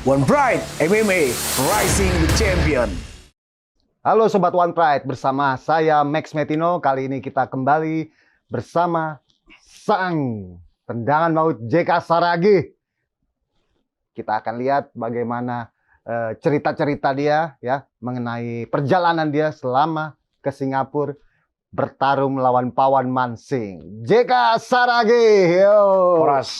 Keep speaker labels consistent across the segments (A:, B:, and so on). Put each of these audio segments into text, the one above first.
A: One Pride MMA Rising the Champion.
B: Halo Sobat One Pride, bersama saya Max Metino. Kali ini kita kembali bersama sang tendangan maut JK Saragih. Kita akan lihat bagaimana cerita-cerita dia ya mengenai perjalanan dia selama ke Singapura bertarung melawan Pawan Mansing. JK Saragih, yo. Oras.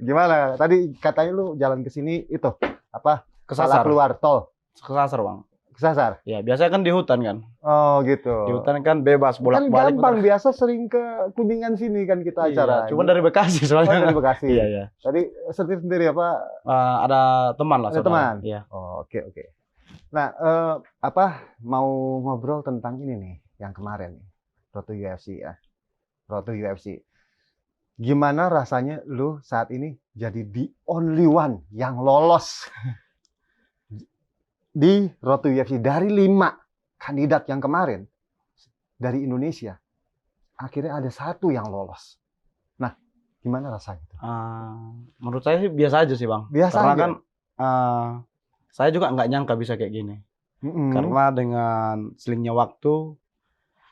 B: Gimana? Tadi katanya lu jalan ke sini itu apa? Salah
C: Kesasar.
B: keluar tol.
C: Kesasar, Bang.
B: Kesasar.
C: Ya, biasanya kan di hutan kan.
B: Oh gitu.
C: Di hutan kan bebas
B: Kan
C: bolak-balik.
B: gampang, biasa sering ke Kuningan sini kan kita acara.
C: Iya, cuma dari Bekasi
B: Oh,
C: soalnya.
B: dari Bekasi.
C: Iya, iya.
B: Tadi sendiri apa?
C: Ada teman lah,
B: Ada
C: saudara.
B: teman?
C: Iya.
B: Oh, oke. Nah, mau ngobrol tentang ini nih, yang kemarin nih, Road to UFC ya. Road to UFC. Gimana rasanya lu saat ini jadi the only one yang lolos di Road to UFC dari 5 kandidat yang kemarin dari Indonesia. Akhirnya ada 1 yang lolos. Nah, gimana rasanya?
C: Menurut saya sih biasa aja sih, Bang.
B: Biasa
C: Karena
B: aja?
C: kan saya juga nggak nyangka bisa kayak gini.
B: Mm-mm.
C: Karena dengan selingnya waktu,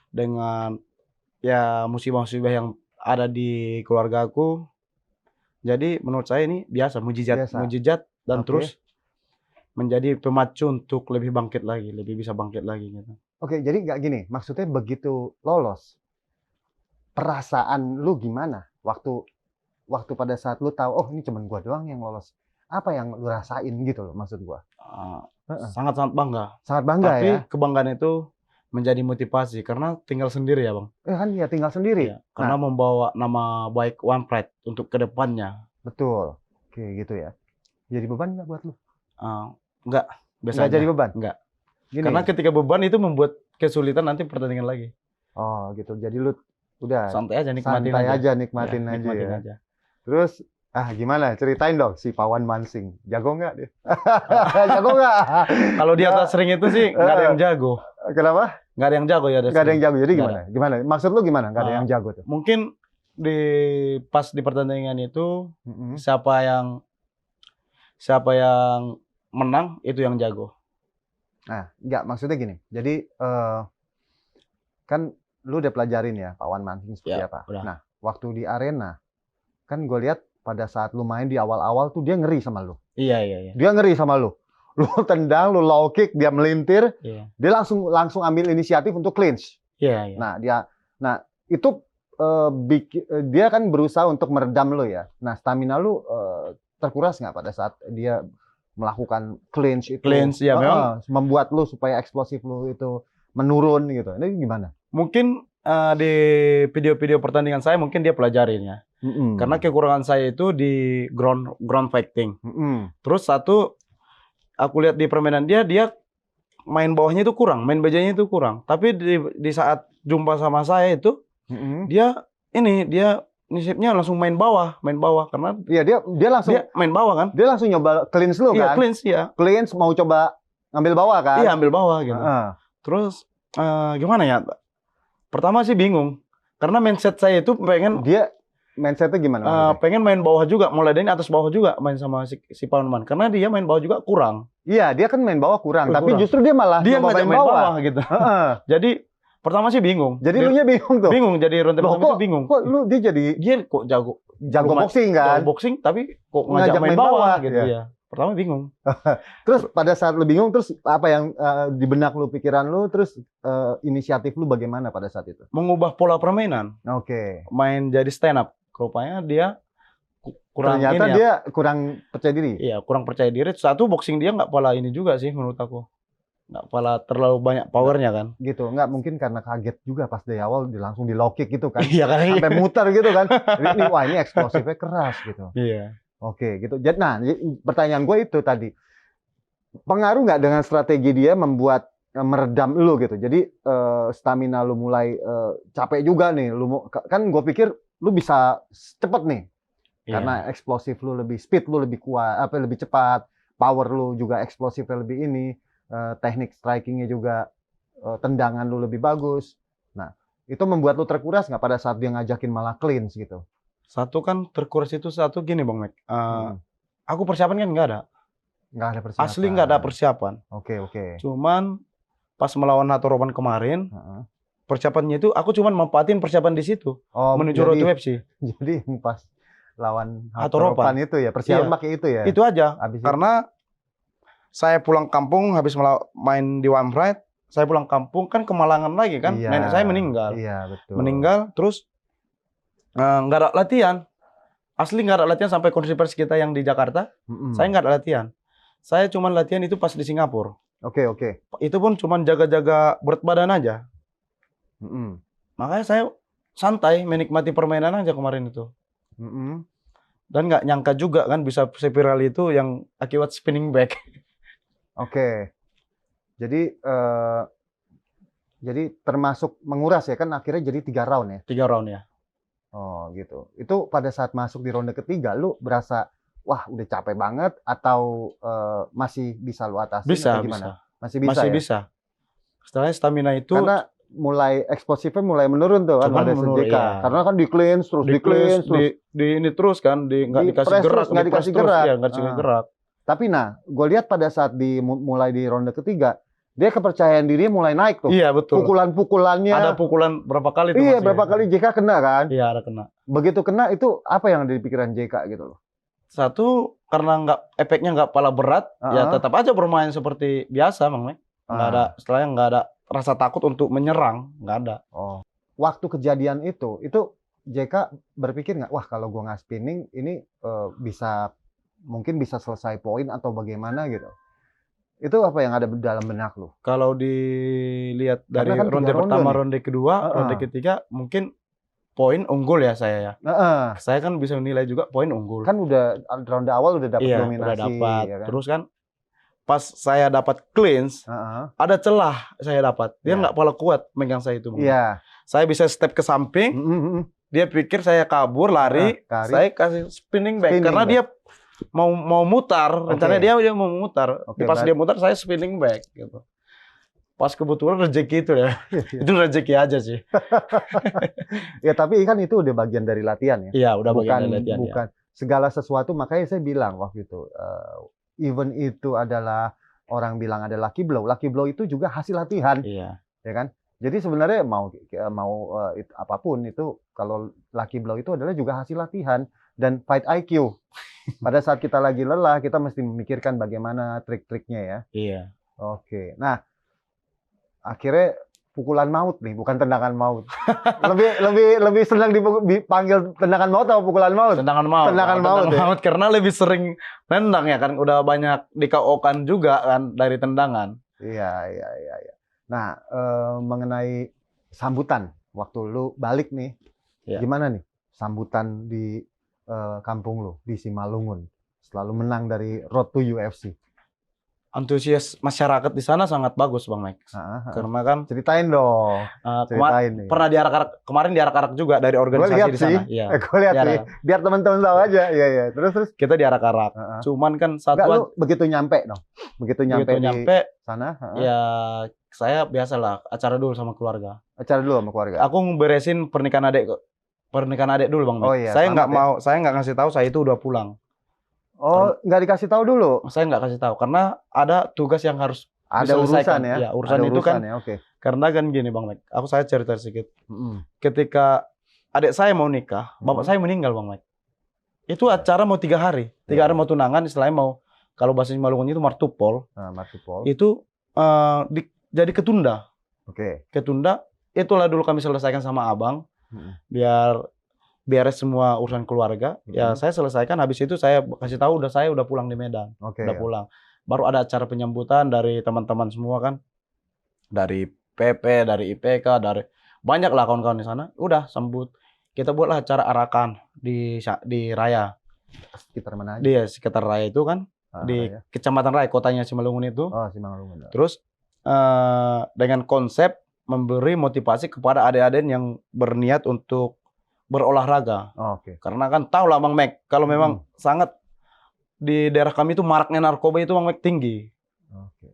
C: dengan ya musibah-musibah yang ada di keluarga aku, jadi menurut saya ini biasa,
B: Biasa.
C: mujizat dan
B: Oke.
C: terus menjadi pemacu untuk lebih bangkit lagi, lebih bisa bangkit lagi gitu.
B: Oke, jadi nggak gini, maksudnya begitu lolos, perasaan lu gimana? Waktu pada saat lu tahu, oh ini cuman gua doang yang lolos. Apa yang lu rasain gitu loh, maksud gua? Heeh.
C: Sangat-sangat bangga.
B: Sangat bangga
C: Tapi
B: ya?
C: kebanggaan itu menjadi motivasi karena tinggal sendiri ya, Bang.
B: Kan ya tinggal sendiri.
C: Iya, karena membawa nama baik One Pride untuk kedepannya.
B: Betul. Oke, gitu ya. Jadi beban nggak buat lu?
C: Enggak, biasa
B: Nggak
C: aja.
B: jadi beban?
C: Enggak.
B: Gini.
C: Karena ketika beban itu membuat kesulitan nanti pertandingan lagi.
B: Oh gitu. Jadi lu udah
C: Santai aja, nikmatin
B: santai aja,
C: aja.
B: nikmatin
C: Iya,
B: aja
C: nikmatin
B: ya.
C: aja.
B: Terus gimana? Ceritain dong si Pawan Mansing. Jago nggak dia? Jago nggak?
C: Kalau di atas ring itu sih nggak ada yang jago.
B: Kenapa?
C: Nggak ada yang jago ya.
B: Nggak ada yang jago. Jadi
C: Nggak
B: gimana? Gimana? Maksud lu gimana? Nggak ada yang jago tuh?
C: Mungkin pas di pertandingan itu
B: Mm-mm.
C: siapa yang menang itu yang jago.
B: Nah, enggak, maksudnya gini. Jadi kan lu udah pelajarin ya Pawan Mansing seperti
C: Ya,
B: apa.
C: udah.
B: Nah, waktu di arena kan gue lihat pada saat lu main di awal-awal tuh dia ngeri sama lu.
C: Iya.
B: Dia ngeri sama lu. Lu tendang, lu low kick, dia melintir,
C: Iya.
B: dia langsung ambil inisiatif untuk clinch.
C: Iya.
B: Nah, itu dia kan berusaha untuk meredam lu ya. Nah, stamina lu terkuras nggak pada saat dia melakukan clinch itu?
C: Clinch, ya, memang.
B: Membuat lu supaya eksplosif lu itu menurun gitu. Ini gimana?
C: Mungkin di video-video pertandingan saya mungkin dia pelajarin ya. Karena kekurangan saya itu di ground fighting. Terus satu, aku lihat di permainan dia main bawahnya itu kurang, main bajanya itu kurang. Tapi di saat jumpa sama saya itu, dia inisiatifnya langsung main bawah karena
B: Iya, dia langsung
C: dia main bawah kan.
B: dia langsung nyoba clinch lu
C: Iya,
B: kan?
C: clinch ya.
B: Clinch mau coba ngambil bawah kan?
C: Iya, ambil bawah gitu.
B: Heeh.
C: Terus gimana ya? Pertama sih bingung. Karena mindset saya itu
B: Dia mindsetnya gimana? maksudnya?
C: pengen main bawah juga, mulai dari atas bawah juga main sama si Pawan. Karena dia main bawah juga kurang.
B: Iya, dia kan main bawah kurang, tapi
C: Kurang.
B: justru dia malah
C: Dia
B: nyoba
C: ngajak main bawah gitu.
B: Heeh.
C: Jadi pertama sih bingung.
B: Jadi lu nya bingung tuh.
C: bingung jadi ronde
B: Loh,
C: pertama itu bingung.
B: Kok lu dia jadi
C: Dia kok jago
B: boxing kan?
C: jago boxing tapi kok ngajak main bawah gitu ya. Pertama bingung.
B: Terus pada saat lu bingung, terus apa yang di benak lu, pikiran lu, terus inisiatif lu bagaimana pada saat itu?
C: Mengubah pola permainan,
B: Oke.
C: main jadi stand up. Rupanya dia kurang
B: Ternyata
C: ini ya.
B: dia kurang percaya diri.
C: Iya, kurang percaya diri. Satu, boxing dia nggak pala ini juga sih menurut aku. Nggak pala terlalu banyak powernya kan.
B: Gitu. Nggak mungkin karena kaget juga pas dari awal langsung di low kick gitu kan.
C: Iya kan.
B: Sampai muter gitu kan. Jadi wah ini eksplosifnya keras gitu.
C: Iya.
B: Oke, gitu. Jadi, pertanyaan gue itu tadi, pengaruh nggak dengan strategi dia membuat meredam lu gitu. Jadi stamina lu mulai capek juga nih. Kan gue pikir lu bisa cepet nih, karena eksplosif lu lebih, speed lu lebih kuat, lebih cepat, power lu juga eksplosifnya lebih ini, teknik strikingnya juga, tendangan lu lebih bagus. Nah, itu membuat lu terkuras nggak pada saat dia ngajakin malah cleans gitu?
C: Satu kan terkuras itu satu gini Bang Mek. aku persiapan kan nggak ada.
B: Nggak ada persiapan.
C: Asli nggak ada persiapan.
B: Oke.
C: Cuman pas melawan Hatoroban kemarin,
B: Heeh.
C: persiapannya itu aku cuman manfaatin persiapan di situ
B: Oh,
C: menuju road to UFC.
B: Jadi pas lawan
C: Hatoroban.
B: Hatoroban itu ya persiapan
C: Iya.
B: pakai itu ya.
C: Itu aja.
B: Habis itu-
C: Karena saya pulang kampung habis main di One Pride, saya pulang kampung kan kemalangan lagi kan.
B: Iya,
C: Nenek saya meninggal.
B: Iya, betul.
C: Meninggal terus nggak ada latihan. Asli nggak ada latihan sampai konferensi kita yang di Jakarta.
B: Mm-mm.
C: Saya nggak ada latihan. Saya cuma latihan itu pas di Singapura.
B: Oke.
C: Itu pun cuma jaga-jaga berat badan aja.
B: Mm-mm.
C: Makanya saya santai menikmati permainan aja kemarin itu.
B: Mm-mm.
C: Dan nggak nyangka juga kan bisa seviral itu yang akibat spinning back.
B: Oke. Jadi termasuk menguras ya kan akhirnya jadi 3 round ya.
C: 3 round ya.
B: Oh gitu. Itu pada saat masuk di ronde ketiga lu berasa wah udah capek banget atau masih bisa lu atasi
C: Bisa,
B: atau gimana?
C: bisa.
B: Masih bisa
C: Masih
B: ya?
C: bisa. Setelahnya stamina itu
B: Karena mulai eksplosifnya mulai menurun tuh kan
C: Cuman
B: pada
C: menurun,
B: JK.
C: iya.
B: Karena kan di cleanse terus di cleanse terus.
C: di ini terus kan nggak
B: Di
C: dikasih
B: press
C: gerak,
B: terus, nggak
C: di press
B: dikasih
C: terus,
B: gerak.
C: ya, nggak dikasih
B: Ah.
C: gerak.
B: Tapi nah, gue lihat pada saat mulai di ronde ketiga, dia kepercayaan dirinya mulai naik tuh.
C: Iya betul.
B: Pukulan-pukulannya.
C: Ada pukulan berapa kali tuh?
B: Iya,
C: Mas,
B: berapa
C: ya?
B: kali JK kena kan?
C: Iya ada kena.
B: Begitu kena itu apa yang ada di pikiran JK gitu loh.
C: Satu karena efeknya nggak pala berat, ya
B: Ah.
C: tetap aja bermain seperti biasa, Bang Mek. Nggak
B: Ah.
C: ada, setelahnya nggak ada rasa takut untuk menyerang, nggak ada.
B: Oh. Waktu kejadian itu JK berpikir nggak, wah kalau gua nggak spinning ini mungkin bisa selesai poin atau bagaimana gitu. Itu apa yang ada dalam benak lu?
C: Kalau dilihat dari
B: Karena kan
C: ronde
B: 3 ronde
C: pertama,
B: nih.
C: ronde kedua, ronde ketiga, mungkin poin unggul ya saya ya.
B: Heeh.
C: Saya kan bisa menilai juga poin unggul.
B: Kan udah ronde awal udah dapat
C: Iya,
B: dominasi
C: udah dapat.
B: ya kan?
C: Terus kan pas saya dapat cleanse,
B: Heeh.
C: ada celah saya dapat. Dia
B: Ya.
C: nggak pala kuat megang saya itu. Bang.
B: Iya.
C: Saya bisa step ke samping,
B: Mm-mm.
C: dia pikir saya kabur, lari,
B: Kari.
C: saya kasih spinning back.
B: Spinning
C: Karena
B: back.
C: dia mau mutar, rencananya dia mau mutar.
B: Oke,
C: Pas dia mutar, saya spinning back gitu. Pas kebetulan rezeki itu ya. Itu rezeki aja sih.
B: Ya tapi kan itu udah bagian dari latihan ya.
C: Iya, udah bagian
B: bukan
C: dari latihan ya.
B: bukan segala sesuatu, makanya saya bilang waktu itu even itu adalah orang bilang ada lucky blow itu juga hasil latihan
C: Iya.
B: ya kan. Jadi sebenarnya mau apapun itu kalau lucky blow itu adalah juga hasil latihan dan fight IQ. Pada saat kita lagi lelah kita mesti memikirkan bagaimana trik-triknya ya.
C: Iya.
B: Oke. Nah, akhirnya pukulan maut nih, bukan tendangan maut. lebih senang dipanggil tendangan maut atau pukulan maut?
C: Tendangan maut.
B: Tendangan maut, ya?
C: maut karena lebih sering nendang ya kan, udah banyak di KO-kan juga kan dari tendangan.
B: Iya. Nah, mengenai sambutan waktu lu balik nih,
C: Iya.
B: gimana nih sambutan di kampung lu di Simalungun setelah lu menang dari Road to UFC?
C: Antusias masyarakat di sana sangat bagus Bang Mike. Karena kan
B: Ceritain dong. Ceritain nih.
C: pernah kemarin diarak-arak juga dari organisasi di sana. Iya.
B: Gue lihat sih. Biar teman-teman tahu aja. Iya. Terus
C: Kita diarak-arak. Cuman kan
B: Enggak, lu begitu nyampe dong. Begitu nyampe di sana,
C: ya saya biasalah acara dulu sama keluarga.
B: acara dulu sama keluarga.
C: Aku beresin pernikahan adik dulu Bang Mike.
B: Oh iya,
C: Saya nggak
B: selamat ya.
C: saya nggak ngasih tahu saya itu udah pulang.
B: Oh, nggak dikasih tahu dulu.
C: Saya nggak kasih tahu karena ada tugas yang harus
B: Ada
C: diselesaikan.
B: urusan ya.
C: Ya, urusan
B: Ada
C: itu kan
B: ya, oke.
C: karena kan gini Bang Mike. Saya cerita sedikit.
B: Mm-mm.
C: Ketika adik saya mau nikah, bapak saya meninggal Bang Mike. Itu acara mau 3 hari. 3 hari mau tunangan, istilahnya mau kalau bahasa Simalungun itu martupol.
B: Nah, Martupol.
C: Itu jadi ketunda.
B: Oke.
C: Ketunda. Itulah dulu kami selesaikan sama abang. Biar beres semua urusan keluarga. Ya saya selesaikan. Habis itu saya kasih tahu saya udah pulang di Medan.
B: Oke.
C: Udah pulang. Baru ada acara penyambutan dari teman-teman semua kan. Dari PP, dari IPK, dari banyak lah kawan-kawan di sana. Udah sambut. Kita buatlah acara arakan di Raya.
B: Sekitar mana aja?
C: Di sekitar Raya itu kan. Di
B: Raya.
C: Kecamatan Raya, kotanya Simalungun itu.
B: Oh, Simalungun.
C: Terus dengan konsep memberi motivasi kepada adik-adik yang berniat untuk berolahraga.
B: Oh, oke.
C: Karena kan tahu lah Bang Mek, kalau memang sangat di daerah kami itu maraknya narkoba itu Bang Mek tinggi.
B: Oke.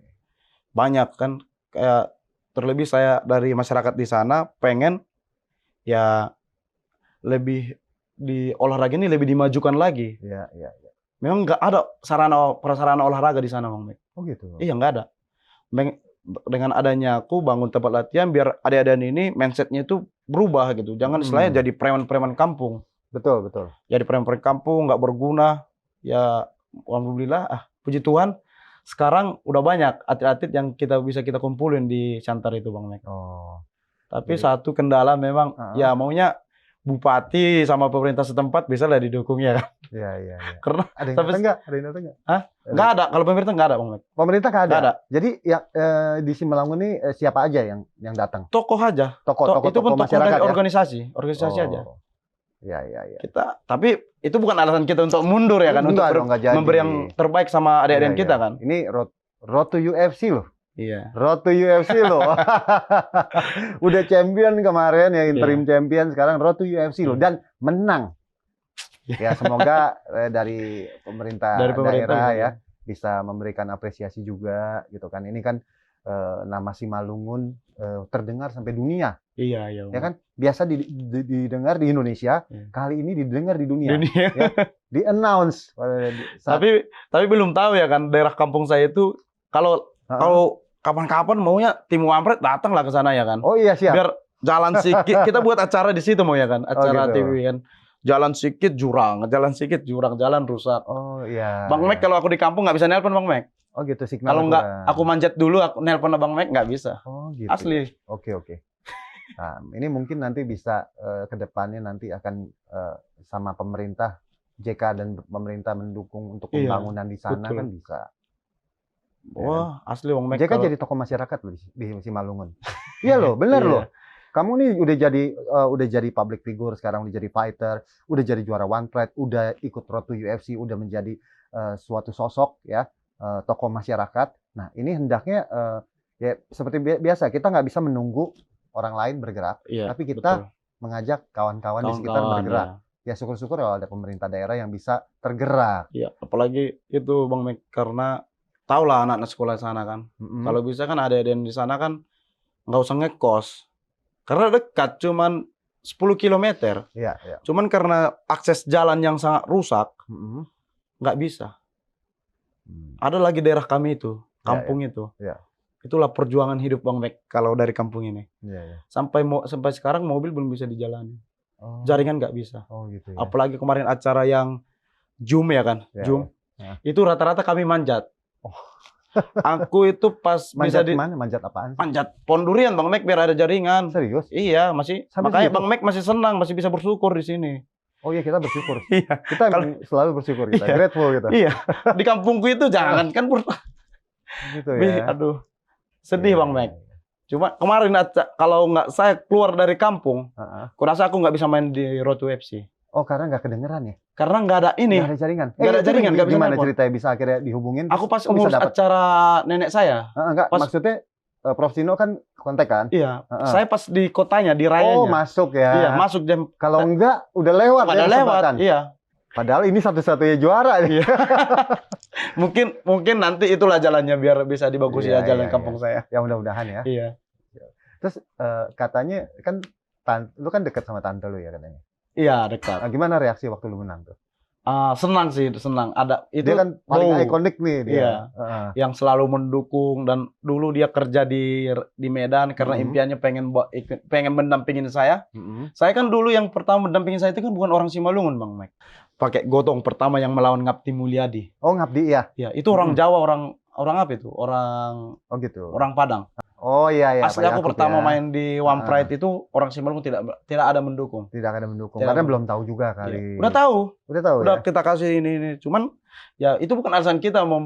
C: Banyak kan, kayak terlebih saya dari masyarakat di sana pengen ya lebih di olahraga ini lebih dimajukan lagi.
B: Iya.
C: Memang nggak ada prasarana olahraga di sana, Bang Mek.
B: Oh gitu.
C: Iya, nggak ada. Dengan adanya aku bangun tempat latihan, biar adik-adik ini mindsetnya itu berubah gitu. Jangan istilahnya jadi preman-preman kampung.
B: Betul, betul.
C: Jadi preman-preman kampung, nggak berguna. Ya, alhamdulillah, puji Tuhan, sekarang udah banyak atlet-atlet yang bisa kita kumpulin di Chantar itu, Bang Mek.
B: Oh.
C: Tapi
B: Jadi-
C: satu kendala memang, ya maunya bupati sama pemerintah setempat bisa lah didukung ya kan.
B: Iya, iya, iya.
C: Karena
B: Ada yang
C: sampai-
B: datang nggak? Ada yang datang nggak?
C: nggak ada, kalau pemerintah nggak ada, Bang Mek.
B: Pemerintah nggak ada.
C: Nggak ada.
B: Jadi yang di Simalungun ini siapa aja yang datang?
C: Tokoh aja.
B: Tokoh
C: Itu pun tokoh
B: masyarakat
C: dari
B: ya?
C: organisasi aja.
B: Iya, iya, iya.
C: Tapi itu bukan alasan kita untuk mundur ya kan,
B: Enggak
C: untuk
B: dong, nggak jadi.
C: memberi yang terbaik sama adik-adik
B: Iya,
C: kita
B: iya.
C: kan.
B: Ini road to UFC loh.
C: Iya.
B: Road to UFC loh. Udah champion kemarin ya, interim champion, sekarang road to UFC loh, dan menang. Ya semoga dari pemerintah daerah ya bisa memberikan apresiasi juga gitu kan. Ini kan nama Simalungun terdengar sampai dunia.
C: Iya, iya.
B: Ya kan? Biasa didengar di Indonesia, kali ini didengar di dunia. Ya? Di-announce.
C: Tapi belum tahu ya kan, daerah kampung saya itu kalau kapan-kapan maunya tim Wampret datang lah ke sana ya kan.
B: Oh iya, siap.
C: Biar jalan sedikit, kita buat acara di situ mau ya kan, acara
B: gitu.
C: TV kan. Jalan sedikit jurang, jalan rusak.
B: Oh iya.
C: Bang Mek kalau aku di kampung nggak bisa nelpon Bang Mek.
B: Oh gitu, signal.
C: Kalau nggak
B: kurang.
C: aku manjat dulu, aku nelpon Bang Mek nggak bisa.
B: Oh gitu.
C: Asli.
B: Oke, oke. Nah, ini mungkin nanti bisa ke depannya nanti akan sama pemerintah JK dan pemerintah mendukung untuk pembangunan di sana,
C: betul.
B: kan bisa.
C: Wah, asli Bang Mek.
B: JK jadi tokoh masyarakat loh di Simalungun. Iya loh, bener loh. Kamu nih udah jadi public figure, sekarang udah jadi fighter, udah jadi juara One Pride, udah ikut road to UFC, udah menjadi suatu sosok ya, tokoh masyarakat. Nah, ini hendaknya ya seperti biasa, kita nggak bisa menunggu orang lain bergerak, tapi kita mengajak kawan-kawan di sekitar bergerak. Ya syukur-syukur kalau ada pemerintah daerah yang bisa tergerak.
C: Iya, apalagi itu Bang Mek, karena tahulah anak-anak sekolah sana kan. Kalau bisa kan ada yang di sana kan nggak usah ngekos. Karena dekat, cuman 10 kilometer.
B: Iya, iya.
C: Cuman karena akses jalan yang sangat rusak, nggak bisa. Ada lagi daerah kami itu, kampung itu.
B: Ya.
C: Itulah perjuangan hidup Bang Mek kalau dari kampung ini.
B: Ya, ya.
C: Sampai sekarang mobil belum bisa dijalani.
B: Oh.
C: Jaringan nggak bisa.
B: Oh gitu ya.
C: Apalagi kemarin acara yang Zoom ya kan,
B: Ya,
C: Zoom.
B: ya.
C: Itu rata-rata kami manjat.
B: Oh.
C: Aku itu pas
B: Manjat
C: bisa
B: mana? Manjat apaan sih?
C: manjat pohon durian Bang Mek biar ada jaringan.
B: Serius?
C: Iya, masih.
B: Sampai
C: Makanya
B: segitu?
C: Bang Mek masih senang, masih bisa bersyukur di sini.
B: Oh iya, kita bersyukur.
C: Iya.
B: Kita selalu bersyukur, kita
C: Iya.
B: grateful kita.
C: Iya. Di kampungku itu jangan kan
B: Gitu ya.
C: aduh. Sedih
B: Iya,
C: Bang Mek. Cuma kemarin kalau nggak saya keluar dari kampung, kurasa aku nggak bisa main di Road to FC.
B: Oh, karena nggak kedengeran ya?
C: Karena nggak ada ini.
B: Nggak ada jaringan.
C: Nggak ada
B: itu
C: jaringan, nggak bisa
B: gimana
C: nelpon.
B: ceritanya bisa akhirnya dihubungin?
C: Aku pas
B: Kok bisa
C: ngurus
B: dapat?
C: acara nenek saya.
B: Enggak,
C: pas-
B: maksudnya Prof Tino kan kontak kan?
C: Iya. Saya pas di kotanya, di rayanya.
B: Oh, masuk ya.
C: Iya, masuk jam.
B: Kalau enggak, udah lewat ya
C: Pada lewat.
B: kesempatan.
C: Iya.
B: Padahal ini satu-satunya juara nih.
C: Mungkin nanti itulah jalannya biar bisa dibagusin
B: Iya,
C: jalan
B: iya,
C: kampung saya.
B: Ya mudah-mudahan ya.
C: Iya.
B: Terus katanya kan lu kan dekat sama tante lu ya katanya.
C: Iya, dekat.
B: Nah, gimana reaksi waktu lu menang tuh?
C: Senang sih, senang. Ada itu
B: Dia kan paling
C: Bow
B: ikonik nih dia.
C: Iya.
B: Heeh.
C: yang selalu mendukung, dan dulu dia kerja di Medan karena impiannya pengen mendampingin saya. Saya kan dulu yang pertama mendampingin saya itu kan bukan orang Simalungun, Bang Mike. Pakai gotong pertama yang melawan Ngabdi Mulyadi.
B: Oh, Ngabdi ya.
C: Ya, itu orang Jawa, orang apa itu? Orang
B: Oh gitu.
C: Padang.
B: Oh iya ya.
C: Asli aku pertama main di One Pride itu orang Simalungun tidak ada mendukung.
B: Tidak ada mendukung.
C: Tidak
B: Karena
C: ada.
B: belum tahu juga kali.
C: Iya. Udah tahu.
B: Udah tahu
C: Udah
B: ya.
C: kita kasih ini. Cuman ya itu bukan alasan kita mau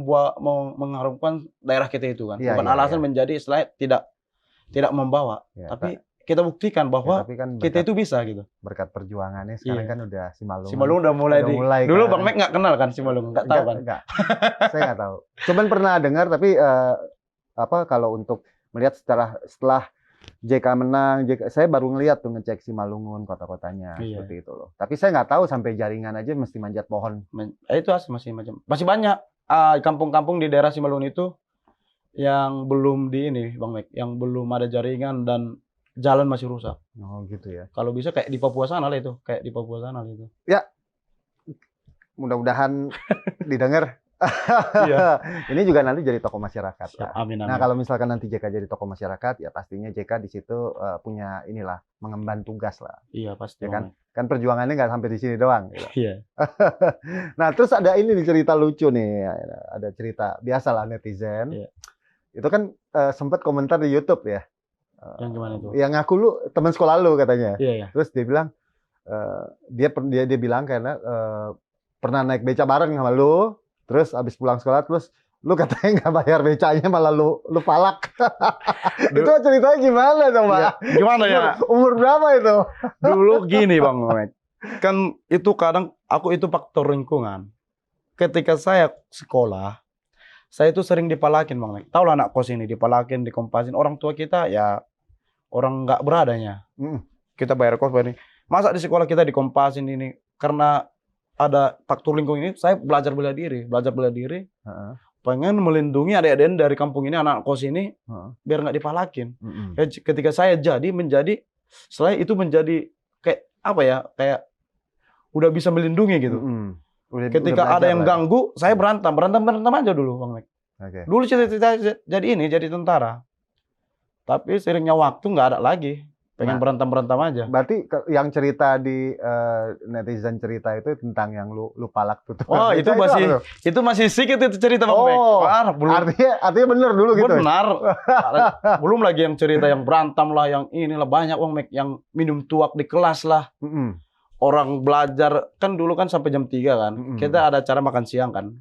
C: mengharumkan daerah kita itu kan.
B: Iya,
C: Bukan
B: iya,
C: alasan
B: iya.
C: menjadi istilah tidak membawa.
B: Ya,
C: Tapi kita buktikan bahwa
B: tapi kan
C: kita itu bisa gitu.
B: berkat perjuangannya sekarang
C: Iya.
B: kan udah Simalungun.
C: Simalungun udah mulai
B: Udah mulai
C: dulu
B: kan.
C: Bang Mek nggak kenal kan Simalungun, nggak tahu kan.
B: Enggak. Saya nggak tahu. Cuman pernah dengar tapi kalau untuk melihat setelah JK menang, saya baru ngeliat tuh ngecek Simalungun kota-kotanya
C: Iya.
B: seperti itu loh. Tapi saya nggak tahu sampai jaringan aja mesti manjat pohon.
C: Itu masih banyak kampung-kampung di daerah Simalungun itu yang belum di ini Bang Mek, yang belum ada jaringan dan jalan masih rusak.
B: Oh gitu ya.
C: Kalau bisa kayak di Papua sana lah itu, kayak di Papua sana gitu.
B: mudah-mudahan didengar.
C: Iya.
B: Ini juga nanti jadi tokoh masyarakat.
C: Siap,
B: Lah.
C: amin,
B: Nah,
C: amin.
B: kalau misalkan nanti JK jadi tokoh masyarakat, ya pastinya JK di situ punya inilah mengemban tugas lah.
C: Iya, pasti.
B: Ya
C: Bang
B: kan?
C: Mek.
B: Kan perjuangannya nggak sampai di sini doang. Gitu.
C: Iya.
B: Nah, terus ada ini nih cerita lucu nih, ada cerita biasalah netizen.
C: Iya.
B: Itu kan sempat komentar di YouTube ya.
C: Yang gimana itu?
B: Yang ngaku lu teman sekolah lu katanya.
C: Iya, iya.
B: Terus dia bilang dia bilang karena pernah naik beca bareng sama lu, terus abis pulang sekolah terus lu katanya nggak bayar becanya malah lu palak. Itu ceritanya gimana dong, Pak?
C: Iya. Gimana ya?
B: Umur berapa itu?
C: Dulu gini Bang Mek. Kan itu kadang aku itu faktor lingkungan. Ketika saya sekolah, saya itu sering dipalakin Bang Mek. Tahu lah anak kos ini dipalakin, dikompasin. Orang tua kita ya orang nggak beradanya. Kita bayar kos bayar ini. Masa di sekolah kita dikompasin ini? Karena ada faktor lingkungan ini, saya belajar bela diri. Pengen melindungi adik-adik dari kampung ini, anak kos ini, biar nggak dipalakin. Ya, ketika saya menjadi, setelah itu menjadi kayak apa ya, kayak udah bisa melindungi gitu. Ketika ada yang ganggu, saya berantem aja dulu, Bang Mek.
B: Okay.
C: Dulu cita-cita jadi tentara. Tapi seringnya waktu nggak ada lagi. Pengen berantem aja.
B: Berarti yang cerita di netizen cerita itu tentang yang lu palak tuh.
C: Oh, itu masih sedikit itu cerita Bang Mek. Belum.
B: Artinya bener dulu gitu.
C: Benar. Belum lagi yang cerita yang berantem lah, yang inilah banyak Bang Mek, yang minum tuak di kelas lah. Orang belajar kan dulu kan sampai jam 3 kan. Kita ada acara makan siang kan.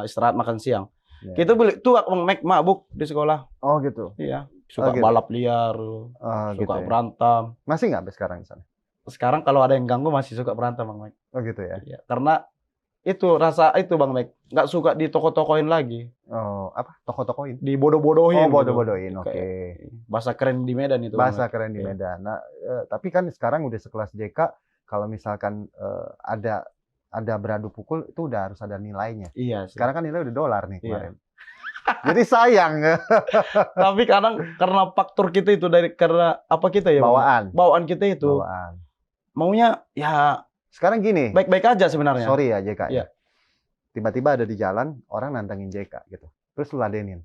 C: Istirahat makan siang. Kita beli tuak Bang Mek, mabuk di sekolah.
B: Oh gitu.
C: Iya. Suka
B: gitu.
C: balap liar, suka
B: gitu ya.
C: berantem.
B: Masih nggak sampai sekarang di sana?
C: Sekarang kalau ada yang ganggu masih suka berantem Bang Mek.
B: Oh gitu ya.
C: Iya, karena itu rasa itu Bang Mek, nggak suka ditoko-tokoin lagi.
B: Oh, apa? Toko-tokoin?
C: Dibodoh-bodohin.
B: Oh, bodoh-bodohin. Oke.
C: Bahasa keren di Medan itu.
B: Bahasa keren di Medan. Nah, tapi kan sekarang udah sekelas JK, kalau misalkan ada beradu pukul itu udah harus ada nilainya.
C: Iya sih.
B: Sekarang kan nilai udah $, nih kemarin.
C: Iya.
B: Jadi sayang.
C: Tapi kadang karena faktor kita itu karena apa kita ya? Bawaan kita itu. Maunya ya
B: sekarang gini.
C: Baik-baik aja sebenarnya.
B: Sorry ya JK.
C: Iya.
B: Tiba-tiba ada di jalan orang nantangin JK gitu. Terus lu ladenin.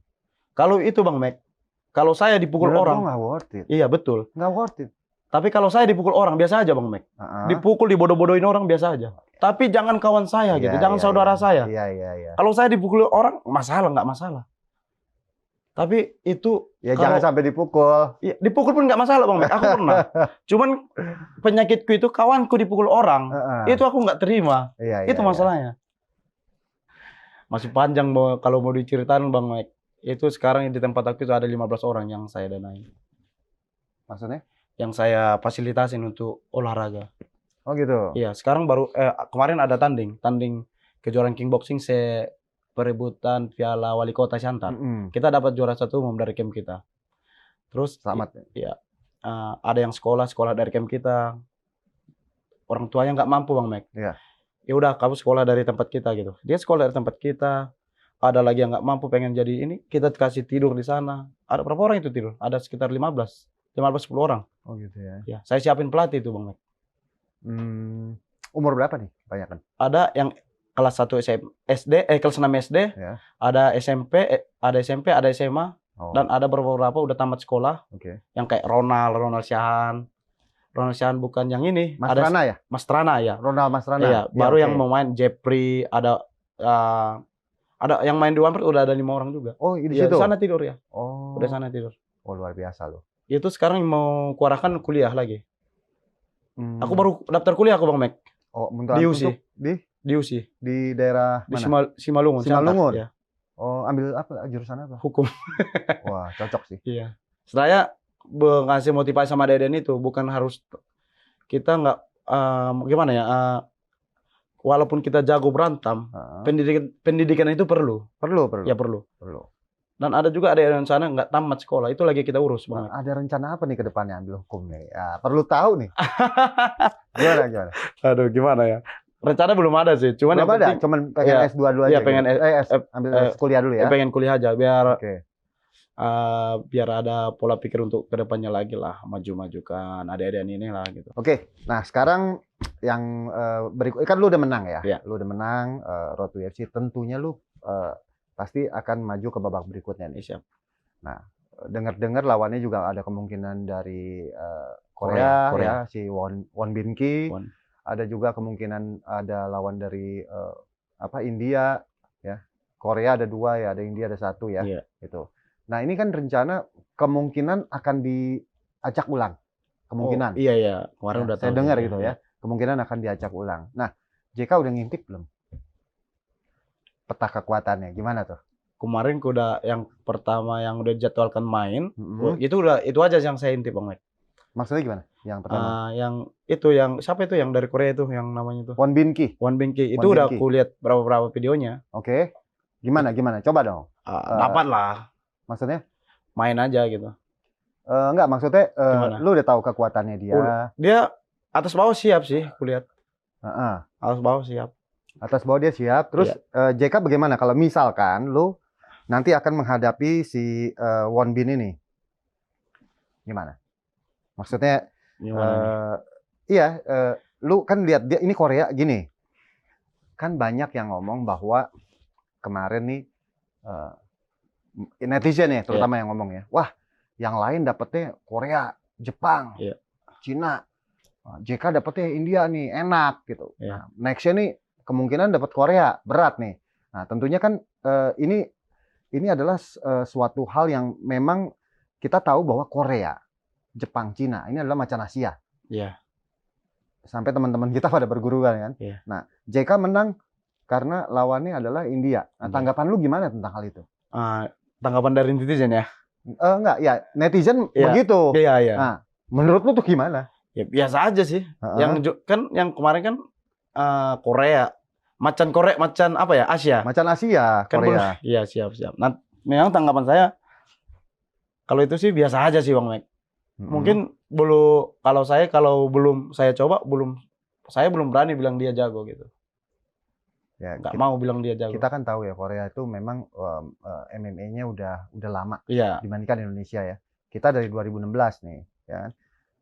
C: Kalau itu Bang Mek, kalau saya dipukul orang.
B: Nggak worth it.
C: Iya betul.
B: Nggak worth it.
C: Tapi kalau saya dipukul orang biasa aja Bang Mek. Dipukul, dibodoh-bodohin orang biasa aja. Tapi jangan kawan saya gitu, jangan saudara saya.
B: Iya.
C: Kalau saya dipukul orang nggak masalah. Tapi itu
B: ya jangan sampai dipukul.
C: Ya, dipukul pun nggak masalah Bang Mek. Aku pernah. Cuman penyakitku itu kawanku dipukul orang. Itu aku nggak terima. Itu masalahnya. Masih panjang kalau mau diceritain Bang Mek. Itu sekarang di tempat aku itu ada 15 orang yang saya danai.
B: Maksudnya?
C: Yang saya fasilitasin untuk olahraga.
B: Oh gitu.
C: Iya, sekarang baru kemarin ada tanding kejuaraan kickboxing perebutan Piala Wali Kota Siantar. Kita dapat juara 1 umum dari camp kita. Terus
B: selamat.
C: Iya. Ada yang sekolah dari camp kita. Orang tuanya nggak mampu Bang Mek.
B: Iya.
C: Ya udah kamu sekolah dari tempat kita gitu. Dia sekolah dari tempat kita. Ada lagi yang nggak mampu pengen jadi ini, kita kasih tidur di sana. Ada berapa orang itu tidur? Ada sekitar 15-10 orang.
B: Oh gitu ya.
C: Ya, saya siapin pelatih itu Bang Mek.
B: Umur berapa nih banyak kan?
C: Ada yang kelas 1 SD, kelas 6 SD, ada SMP, ada SMA, dan ada beberapa udah tamat sekolah. Yang kayak Ronald Syahan. Ronald Syahan bukan yang ini.
B: Mas Trana ya?
C: Mas Trana ya.
B: Ronald Mas Trana.
C: Iya, baru yang mau main Jeffrey, ada yang main di Wampert udah ada 5 orang juga.
B: Oh, di
C: situ.
B: situ.
C: Sana tidur ya.
B: Oh.
C: Udah sana tidur.
B: Oh, luar biasa loh.
C: Itu sekarang mau kuarahkan kuliah lagi. Aku baru daftar kuliah aku Bang Mek.
B: Oh,
C: di USI. Di USI.
B: Di daerah
C: di
B: mana?
C: Simalungun.
B: Simalungun.
C: Ya.
B: Oh, ambil apa? Jurusan apa?
C: Hukum.
B: Wah, cocok sih.
C: Iya. Saya ngasih motivasi sama Deden itu bukan harus kita nggak gimana ya? Walaupun kita jago berantem, pendidikan itu perlu. Ya perlu. Dan ada juga ada yang sana nggak tamat sekolah, itu lagi kita urus Bang.
B: Ada rencana apa nih ke depannya ambil hukum nih? Ya, perlu tahu nih. Gimana?
C: Aduh, gimana ya? Rencana belum ada sih, cuman
B: belum ada,
C: penting,
B: cuman pengen S2 dulu aja.
C: Iya, pengen
B: ambil kuliah dulu ya.
C: Pengen kuliah aja biar ada pola pikir untuk ke depannya lagi lah, maju-majukan adik-adik ini lah gitu.
B: Oke. Nah, sekarang yang berikut kan lu udah menang ya.
C: Iya.
B: Lu udah menang Road to UFC, tentunya lu pasti akan maju ke babak berikutnya nih.
C: Siap.
B: Nah, dengar-dengar lawannya juga ada kemungkinan dari Korea,
C: Korea.
B: ya, si Won Bin Ki.
C: Won.
B: Ada juga kemungkinan ada lawan dari India, ya. Korea ada 2 ya, ada India ada 1 ya,
C: Iya.
B: gitu. Nah, ini kan rencana kemungkinan akan diacak ulang. Kemungkinan.
C: Oh, iya. Kemarin
B: Ya,
C: udah
B: saya
C: tahu.
B: dengar
C: Iya,
B: gitu
C: iya.
B: ya. Kemungkinan akan diacak ulang. Nah, JK udah ngintip belum? Peta kekuatannya gimana tuh?
C: Kemarin udah yang pertama yang udah dijadwalkan main,
B: Mhm.
C: itu aja yang saya intip Bang Mike.
B: Maksudnya gimana? Yang pertama.
C: Yang siapa itu yang dari Korea itu yang namanya itu?
B: Won Bin Ki.
C: Won Bin Ki. Itu
B: Won Bin
C: udah
B: Ki.
C: aku lihat berapa videonya.
B: Oke. Gimana? Coba dong.
C: Dapat lah,
B: Maksudnya?
C: main aja gitu.
B: Enggak, maksudnya
C: Gimana?
B: lu udah tahu kekuatannya dia.
C: Dia atas bawah siap sih, kulihat.
B: Heeh.
C: Atas bawah siap.
B: Atas bawah dia siap. Terus JK bagaimana kalau misalkan lu nanti akan menghadapi si Won Bin ini? Gimana? Maksudnya
C: Gimana nih?
B: iya, lu kan lihat dia ini Korea gini. Kan banyak yang ngomong bahwa kemarin nih netizen ya terutama yang ngomong ya. Wah, yang lain dapetnya Korea, Jepang, Cina. JK dapetnya India nih, enak gitu.
C: Iya.
B: Nah, nextnya nih kemungkinan dapat Korea, berat nih. Nah, tentunya kan ini adalah suatu hal yang memang kita tahu bahwa Korea, Jepang, Cina ini adalah macan Asia.
C: Iya.
B: Sampai teman-teman kita pada berguruan kan.
C: Iya.
B: Nah, JK menang karena lawannya adalah India. Nah, tanggapan lu gimana tentang hal itu?
C: Tanggapan dari netizen ya?
B: Enggak, ya netizen
C: Iya.
B: begitu.
C: Iya.
B: Nah, menurut lu tuh gimana?
C: Ya biasa aja sih. Yang kemarin kan Korea. Macan apa ya? Asia.
B: Macan Asia,
C: Kan
B: Korea.
C: Iya, siap. Nah, memang tanggapan saya kalau itu sih biasa aja sih Bang Mike. Mungkin kalau belum saya coba saya belum berani bilang dia jago gitu.
B: Ya,
C: Nggak mau bilang dia jago.
B: Kita kan tahu ya Korea itu memang MMA-nya udah lama dibandingkan Indonesia ya. Kita dari 2016 nih, ya kan.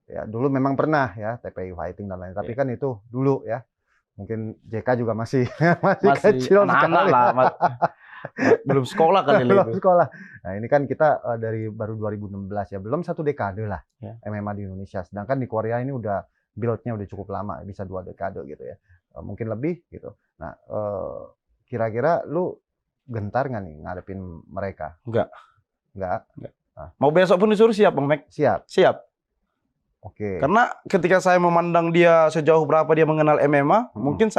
B: Ya, dulu memang pernah ya TPI Fighting dan lain, tapi kan itu dulu ya. Mungkin JK juga masih kecil
C: anak-anak
B: sekali.
C: lah. Belum sekolah kali
B: Belum
C: itu.
B: sekolah. Nah, ini kan kita dari baru 2016 ya, belum 1 dekade lah MMA di Indonesia. Sedangkan di Korea ini udah build-nya udah cukup lama, bisa 2 dekade gitu ya. Mungkin lebih gitu. Nah, kira-kira lu gentar nggak nih ngadepin mereka?
C: Enggak.
B: Mau
C: besok pun disuruh siap Bang Mek. Siap.
B: Oke.
C: Karena ketika saya memandang dia sejauh berapa dia mengenal MMA, mungkin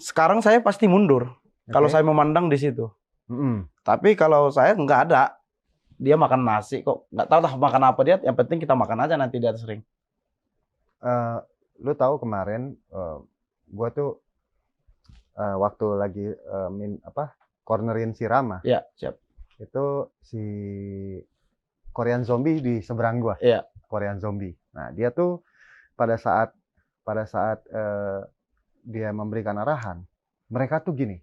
C: sekarang saya pasti mundur. Kalau saya memandang di situ. Tapi kalau saya nggak ada, dia makan nasi kok. Nggak tahu lah makan apa dia. Yang penting kita makan aja nanti di atas ring.
B: Lu tahu kemarin, gue tuh waktu lagi cornerin si Rama.
C: Iya, siap.
B: Itu si Korean Zombie di seberang gua.
C: Iya.
B: Korean Zombie. Nah, dia tuh pada saat dia memberikan arahan, mereka tuh gini.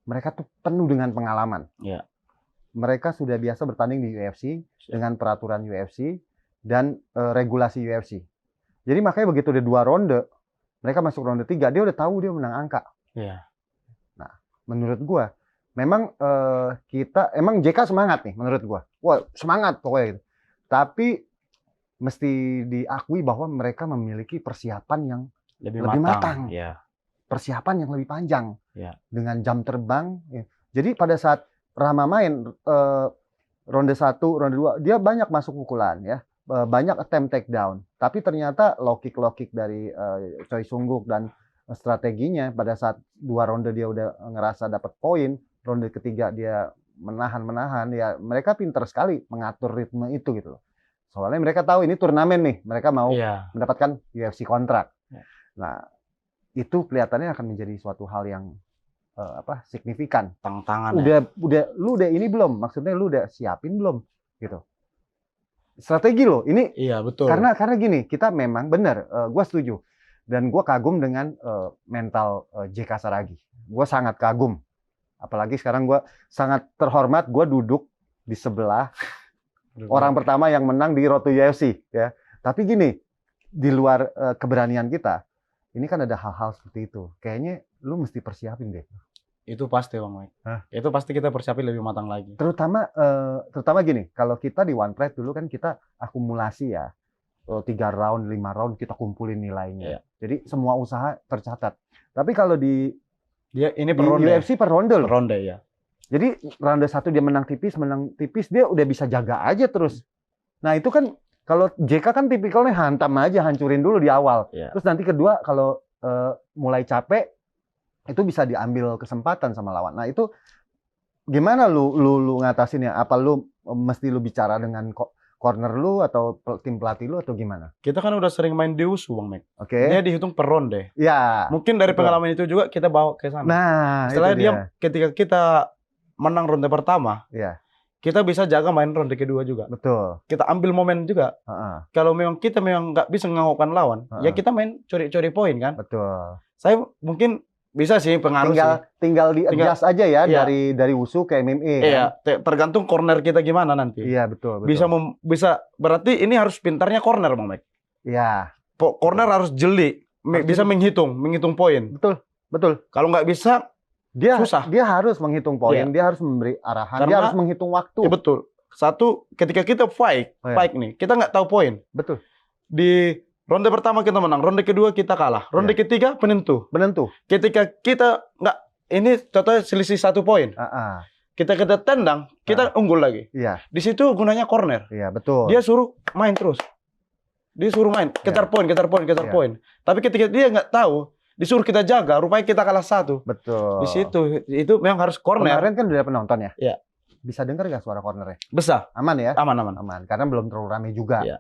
B: Mereka tuh penuh dengan pengalaman.
C: Iya.
B: Mereka sudah biasa bertanding di UFC dengan peraturan UFC dan regulasi UFC. Jadi makanya begitu ada 2 ronde, mereka masuk ronde 3, dia udah tahu dia menang angka.
C: Iya.
B: Nah, menurut gua memang emang JK semangat nih menurut gua. Wah, semangat pokoknya gitu. Tapi mesti diakui bahwa mereka memiliki persiapan yang lebih matang.
C: Iya.
B: Persiapan yang lebih panjang.
C: Iya.
B: Dengan jam terbang. Ya. Jadi pada saat Rama main ronde 1, ronde 2, dia banyak masuk pukulan ya. Banyak attempt takedown. Tapi ternyata low kick dari Choi Sung-guk dan strateginya pada saat 2 ronde dia udah ngerasa dapat poin, ronde ketiga dia menahan ya, mereka pintar sekali mengatur ritme itu gitu loh. Soalnya mereka tahu ini turnamen nih, mereka mau mendapatkan UFC kontrak. Nah, itu kelihatannya akan menjadi suatu hal yang signifikan.
C: Tantangan.
B: Lu udah ini belum? Maksudnya lu udah siapin belum? Gitu. Strategi loh, ini.
C: Iya, betul.
B: Karena gini, kita memang benar, gue setuju. Dan gue kagum dengan mental JK Saragi. Gue sangat kagum. Apalagi sekarang gue sangat terhormat, gue duduk di sebelah orang pertama yang menang di Road to UFC ya. Tapi gini, di luar keberanian kita, ini kan ada hal-hal seperti itu. Kayaknya lu mesti persiapin deh.
C: Itu pasti Bang Mike. Itu pasti kita persiapin lebih matang lagi.
B: Terutama gini, kalau kita di One Pride dulu kan kita akumulasi ya. 3 round, 5 round kita kumpulin nilainya.
C: Iya.
B: Jadi semua usaha tercatat. Tapi kalau di
C: Ini per
B: di
C: ronde.
B: UFC per ronde loh.
C: Per ronde ya.
B: Jadi ronde 1 dia menang tipis, dia udah bisa jaga aja terus. Nah itu kan kalau JK kan tipikalnya hantam aja, hancurin dulu di awal.
C: Iya.
B: Terus nanti kedua kalau mulai capek itu bisa diambil kesempatan sama lawan. Nah itu gimana lu ngatasinnya? Apa lu mesti lu bicara dengan corner lu atau tim pelatih lu atau gimana?
C: Kita kan udah sering main di USU Bang Mike.
B: Oke.
C: Dia dihitung per ronde.
B: Ya.
C: Mungkin dari
B: betul.
C: pengalaman itu juga kita bawa ke sana.
B: Nah,
C: Setelah
B: itu
C: dia ketika kita menang ronde pertama,
B: Iya.
C: kita bisa jaga main ronde kedua juga.
B: Betul.
C: Kita ambil momen juga. Kalau memang kita nggak bisa mengakukan lawan, ya kita main curi-curi poin kan.
B: Betul.
C: Saya mungkin bisa sih pengaruh sih.
B: Tinggal di-adjust aja ya
C: Iya.
B: dari wusu ke MMA.
C: Iya,
B: Kan?
C: tergantung corner kita gimana nanti.
B: Iya, betul.
C: Bisa berarti ini harus pintarnya corner Bang Mike.
B: Iya.
C: Corner harus jeli, bisa menghitung poin.
B: Betul.
C: Kalau nggak bisa,
B: Dia
C: susah.
B: Dia harus menghitung poin,
C: Iya.
B: dia harus memberi arahan, dia
C: Karena-
B: harus menghitung waktu.
C: Ya betul. Satu, ketika kita fight nih, kita nggak tahu poin.
B: Betul.
C: Di ronde pertama kita menang, ronde kedua kita kalah, ronde ketiga penentu. Ketika kita nggak, ini contohnya selisih 1 poin. Kita tendang, kita unggul lagi.
B: Iya.
C: Di situ gunanya corner.
B: Iya, betul.
C: Dia suruh main terus. Dia suruh main, kejar poin.
B: Iya.
C: Poin. Tapi ketika dia nggak tahu, disuruh kita jaga, rupanya kita kalah 1.
B: Betul.
C: Di situ, itu memang harus corner.
B: Kemarin kan udah ada penonton ya?
C: Iya.
B: Bisa dengar nggak suara cornernya?
C: Besar.
B: Aman ya?
C: Aman.
B: Karena belum terlalu ramai juga.
C: Iya.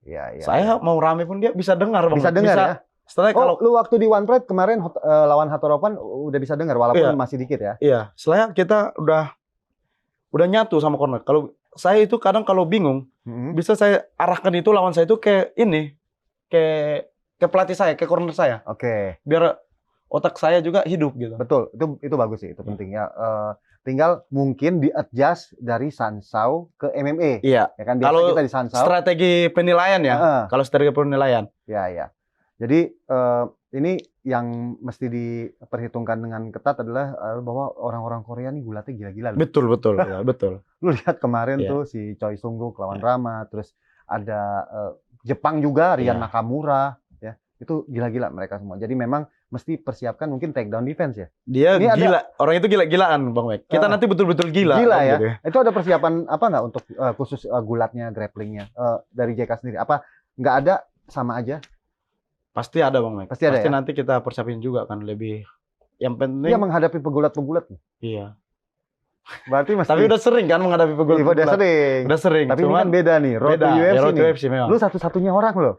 B: Iya.
C: Saya mau rame pun dia bisa dengar Bang.
B: Bisa dengar ya?
C: Setelah kalau
B: lu waktu di One Pride kemarin lawan Hatoropan udah bisa dengar walaupun masih dikit ya?
C: Iya, setelah kita udah nyatu sama corner. Kalau saya itu kadang kalau bingung, bisa saya arahkan itu lawan saya itu ke pelatih saya, ke corner saya.
B: Oke.
C: Biar otak saya juga hidup gitu.
B: Betul, itu bagus sih, itu penting ya. Tinggal mungkin di-adjust dari Sansau ke MMA.
C: Iya.
B: Ya kan biasa
C: Kalau
B: kita di Sansau.
C: strategi penilaian ya. Kalau strategi penilaian.
B: Ya. Jadi ini yang mesti diperhitungkan dengan ketat adalah bahwa orang-orang Korea nih gulatnya gila-gila.
C: Betul. Ya, betul.
B: Lu lihat kemarin tuh si Choi Sung-guk lawan Rama, terus ada Jepang juga Ryan Nakamura, ya. Itu gila-gila mereka semua. Jadi memang mesti persiapkan mungkin takedown defense ya.
C: Dia ini gila. Orang itu gila-gilaan Bang Mike. Kita nanti betul-betul gila.
B: Gila ya.
C: Gitu.
B: Itu ada persiapan apa nggak untuk khusus gulatnya, grapplingnya dari JK sendiri? Apa nggak ada, sama aja?
C: Pasti ada Bang Mike.
B: Pasti ada ya?
C: nanti kita persiapin juga kan lebih. Yang penting.
B: Dia menghadapi pegulat-pegulat.
C: Iya.
B: Berarti mesti.
C: Tapi udah sering kan menghadapi pegulat-pegulat.
B: Udah sering. Tapi
C: cuman
B: ini kan beda nih. Road to UFC
C: road to
B: nih.
C: UFC memang.
B: Lu satu-satunya orang loh.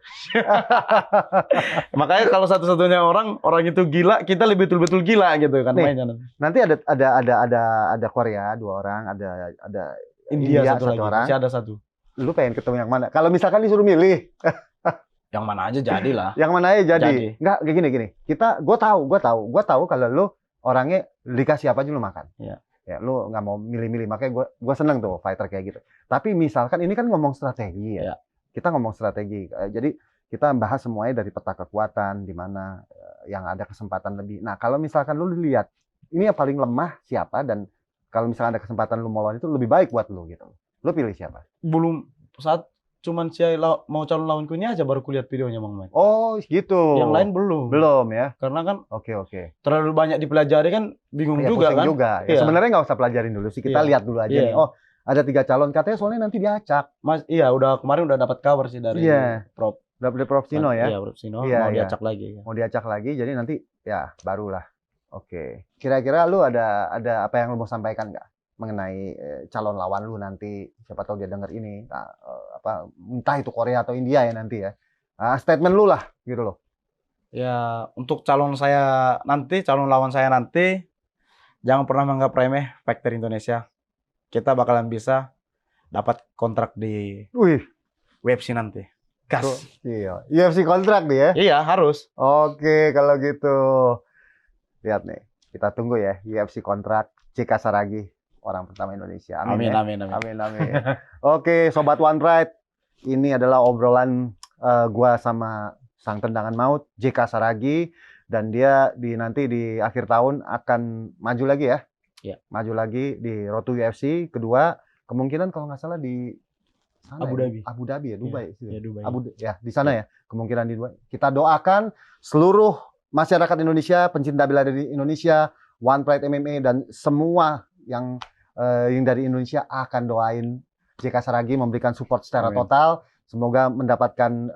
C: Makanya kalau satu-satunya orang itu gila, kita lebih betul-betul gila gitu kan
B: nih,
C: mainnya.
B: Nanti ada Korea 2 orang, ada
C: India satu lagi.
B: orang.
C: Masih ada 1.
B: Lu pengen ketemu yang mana? Kalau misalkan disuruh milih,
C: Yang mana aja jadilah.
B: yang mana aja jadi. Enggak kayak gini. Gua tahu kalau lu orangnya dikasih apa aja lu makan.
C: Iya.
B: Ya, lu nggak mau milih-milih, makanya gua seneng tuh fighter kayak gitu. Tapi misalkan ini kan ngomong strategi ya.
C: Iya.
B: Kita ngomong strategi. Jadi kita bahas semuanya dari peta kekuatan, di mana yang ada kesempatan lebih. Nah, kalau misalkan lu lihat ini yang paling lemah siapa, dan kalau misalkan ada kesempatan lu mau lawan itu lebih baik buat lu gitu. Lu pilih siapa?
C: Belum saat cuman mau calon lawanku ini aja baru kulihat videonya Bang Mike.
B: Oh, gitu.
C: Yang lain belum.
B: Belum ya.
C: Karena kan
B: Oke.
C: terlalu banyak dipelajari kan bingung juga
B: pusing
C: kan.
B: juga. Ya,
C: Iya.
B: sebenarnya nggak usah pelajarin dulu sih. Kita lihat dulu aja nih. Oh, ada 3 calon, katanya soalnya nanti diacak.
C: Kemarin udah dapat kabar sih dari Prof.
B: Dari Prof Sino ya.
C: Iya, Prof Sino
B: Iya,
C: mau diacak lagi.
B: Mau diacak lagi, jadi nanti ya barulah. Oke. Kira-kira lu ada apa yang lu mau sampaikan nggak mengenai calon lawan lu nanti? Siapa tahu dia denger ini. Entah itu Korea atau India ya nanti ya. Statement lu lah gitu loh.
C: Ya, untuk calon lawan saya nanti, jangan pernah menganggap remeh Fighter Indonesia. Kita bakalan bisa dapat kontrak di UFC nanti. Gas.
B: Iya. UFC kontrak nih ya?
C: Iya, harus.
B: Oke, kalau gitu. Lihat nih, kita tunggu ya UFC kontrak JK Saragi, orang pertama Indonesia. Amin. Oke, Sobat One Pride. Ini adalah obrolan gua sama sang tendangan maut JK Saragi, dan dia nanti di akhir tahun akan maju lagi ya.
C: Iya.
B: Maju lagi di Road to UFC kedua, kemungkinan kalau nggak salah di sana
C: Abu
B: ya?
C: Dhabi.
B: Abu Dhabi ya, Dubai.
C: Ya, Dubai.
B: Ya, di sana ya. Kemungkinan di Dubai. Kita doakan seluruh masyarakat Indonesia, pencinta bela diri Indonesia, One Pride MMA dan semua yang dari Indonesia akan doain JK Saragi, memberikan support secara
C: Amin.
B: total. Semoga mendapatkan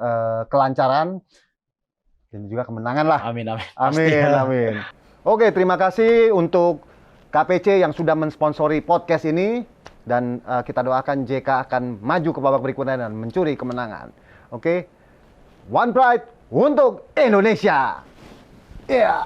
B: kelancaran dan juga kemenangan lah.
C: Amin.
B: Amin. Oke, terima kasih untuk KPC yang sudah mensponsori podcast ini, dan kita doakan JK akan maju ke babak berikutnya dan mencuri kemenangan. Oke, One Pride untuk Indonesia. Yeah.